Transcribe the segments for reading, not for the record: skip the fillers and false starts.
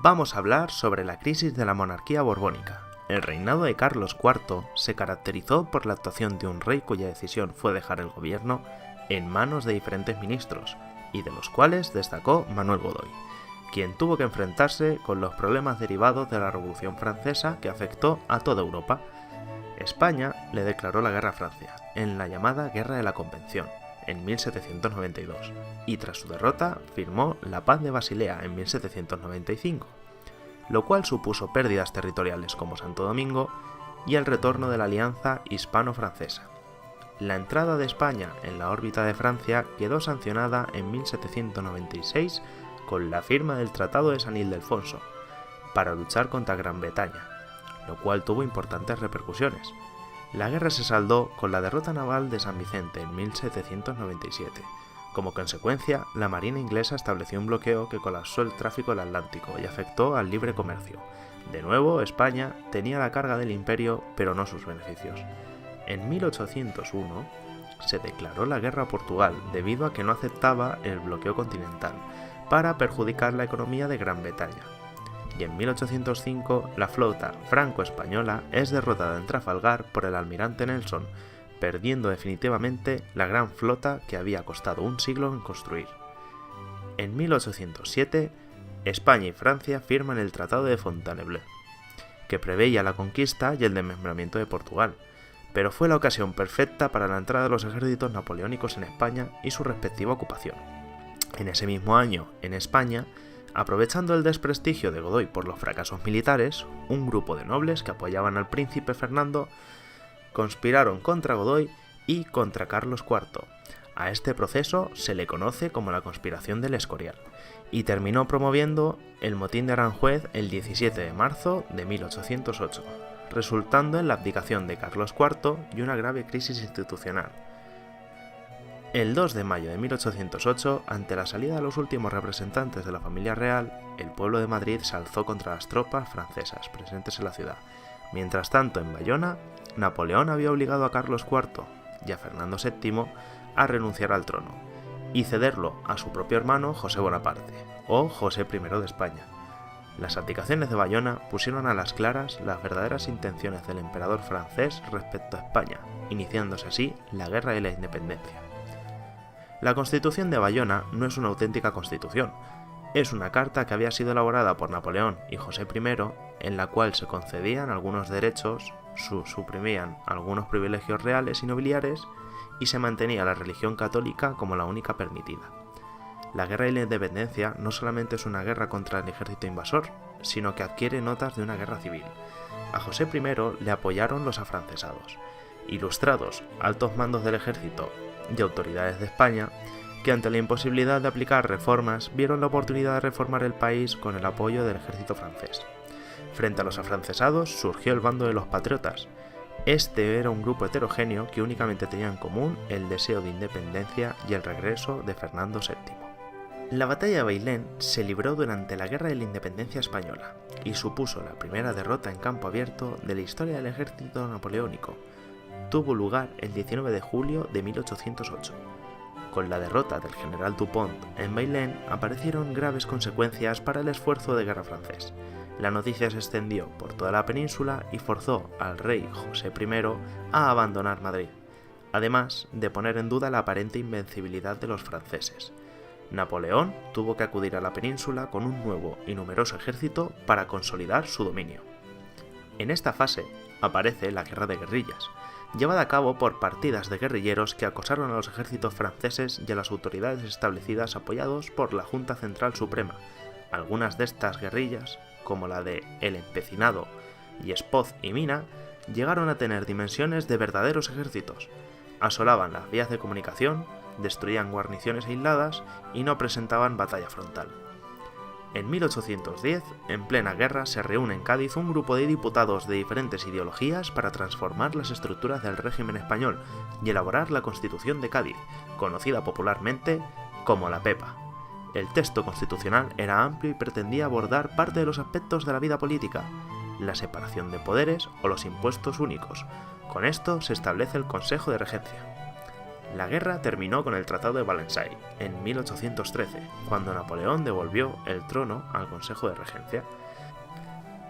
Vamos a hablar sobre la crisis de la monarquía borbónica. El reinado de Carlos IV se caracterizó por la actuación de un rey cuya decisión fue dejar el gobierno en manos de diferentes ministros, y de los cuales destacó Manuel Godoy, quien tuvo que enfrentarse con los problemas derivados de la Revolución Francesa que afectó a toda Europa. España le declaró la guerra a Francia, en la llamada Guerra de la Convención, en 1792, y tras su derrota firmó la Paz de Basilea en 1795, lo cual supuso pérdidas territoriales como Santo Domingo y el retorno de la alianza hispano-francesa. La entrada de España en la órbita de Francia quedó sancionada en 1796 con la firma del Tratado de San Ildefonso para luchar contra Gran Bretaña, lo cual tuvo importantes repercusiones. La guerra se saldó con la derrota naval de San Vicente en 1797. Como consecuencia, la Marina inglesa estableció un bloqueo que colapsó el tráfico del Atlántico y afectó al libre comercio. De nuevo, España tenía la carga del imperio, pero no sus beneficios. En 1801 se declaró la guerra a Portugal debido a que no aceptaba el bloqueo continental, para perjudicar la economía de Gran Bretaña. Y en 1805 la flota franco-española es derrotada en Trafalgar por el almirante Nelson, perdiendo definitivamente la gran flota que había costado un siglo en construir. En 1807, España y Francia firman el Tratado de Fontainebleau, que preveía la conquista y el desmembramiento de Portugal, pero fue la ocasión perfecta para la entrada de los ejércitos napoleónicos en España y su respectiva ocupación. En ese mismo año, en España, aprovechando el desprestigio de Godoy por los fracasos militares, un grupo de nobles que apoyaban al príncipe Fernando conspiraron contra Godoy y contra Carlos IV. A este proceso se le conoce como la conspiración del Escorial, y terminó promoviendo el motín de Aranjuez el 17 de marzo de 1808, resultando en la abdicación de Carlos IV y una grave crisis institucional. El 2 de mayo de 1808, ante la salida de los últimos representantes de la familia real, el pueblo de Madrid se alzó contra las tropas francesas presentes en la ciudad. Mientras tanto, en Bayona, Napoleón había obligado a Carlos IV y a Fernando VII a renunciar al trono y cederlo a su propio hermano José Bonaparte, o José I de España. Las abdicaciones de Bayona pusieron a las claras las verdaderas intenciones del emperador francés respecto a España, iniciándose así la Guerra de la Independencia. La Constitución de Bayona no es una auténtica constitución, es una carta que había sido elaborada por Napoleón y José I, en la cual se concedían algunos derechos, suprimían algunos privilegios reales y nobiliares y se mantenía la religión católica como la única permitida. La Guerra de la Independencia no solamente es una guerra contra el ejército invasor, sino que adquiere notas de una guerra civil. A José I le apoyaron los afrancesados, ilustrados altos mandos del ejército y autoridades de España, que ante la imposibilidad de aplicar reformas vieron la oportunidad de reformar el país con el apoyo del ejército francés. Frente a los afrancesados surgió el bando de los patriotas. Este era un grupo heterogéneo que únicamente tenía en común el deseo de independencia y el regreso de Fernando VII. La batalla de Bailén se libró durante la Guerra de la Independencia Española y supuso la primera derrota en campo abierto de la historia del ejército napoleónico. Tuvo lugar el 19 de julio de 1808. Con la derrota del general Dupont en Bailén aparecieron graves consecuencias para el esfuerzo de guerra francés. La noticia se extendió por toda la península y forzó al rey José I a abandonar Madrid, además de poner en duda la aparente invencibilidad de los franceses. Napoleón tuvo que acudir a la península con un nuevo y numeroso ejército para consolidar su dominio. En esta fase aparece la Guerra de Guerrillas, llevada a cabo por partidas de guerrilleros que acosaron a los ejércitos franceses y a las autoridades establecidas apoyados por la Junta Central Suprema. Algunas de estas guerrillas, como la de El Empecinado y Espoz y Mina, llegaron a tener dimensiones de verdaderos ejércitos. Asolaban las vías de comunicación, destruían guarniciones aisladas y no presentaban batalla frontal. En 1810, en plena guerra, se reúne en Cádiz un grupo de diputados de diferentes ideologías para transformar las estructuras del régimen español y elaborar la Constitución de Cádiz, conocida popularmente como la Pepa. El texto constitucional era amplio y pretendía abordar parte de los aspectos de la vida política, la separación de poderes o los impuestos únicos. Con esto se establece el Consejo de Regencia. La guerra terminó con el Tratado de Valensay, en 1813, cuando Napoleón devolvió el trono al Consejo de Regencia.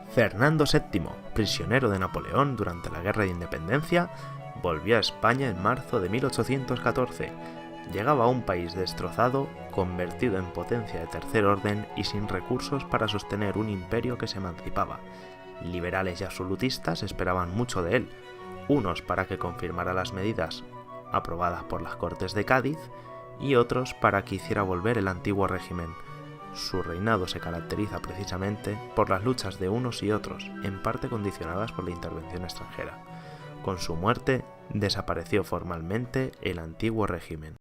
Fernando VII, prisionero de Napoleón durante la Guerra de Independencia, volvió a España en marzo de 1814. Llegaba a un país destrozado, convertido en potencia de tercer orden y sin recursos para sostener un imperio que se emancipaba. Liberales y absolutistas esperaban mucho de él, unos para que confirmara las medidas aprobadas por las Cortes de Cádiz y otros para que hiciera volver el antiguo régimen. Su reinado se caracteriza precisamente por las luchas de unos y otros, en parte condicionadas por la intervención extranjera. Con su muerte, desapareció formalmente el antiguo régimen.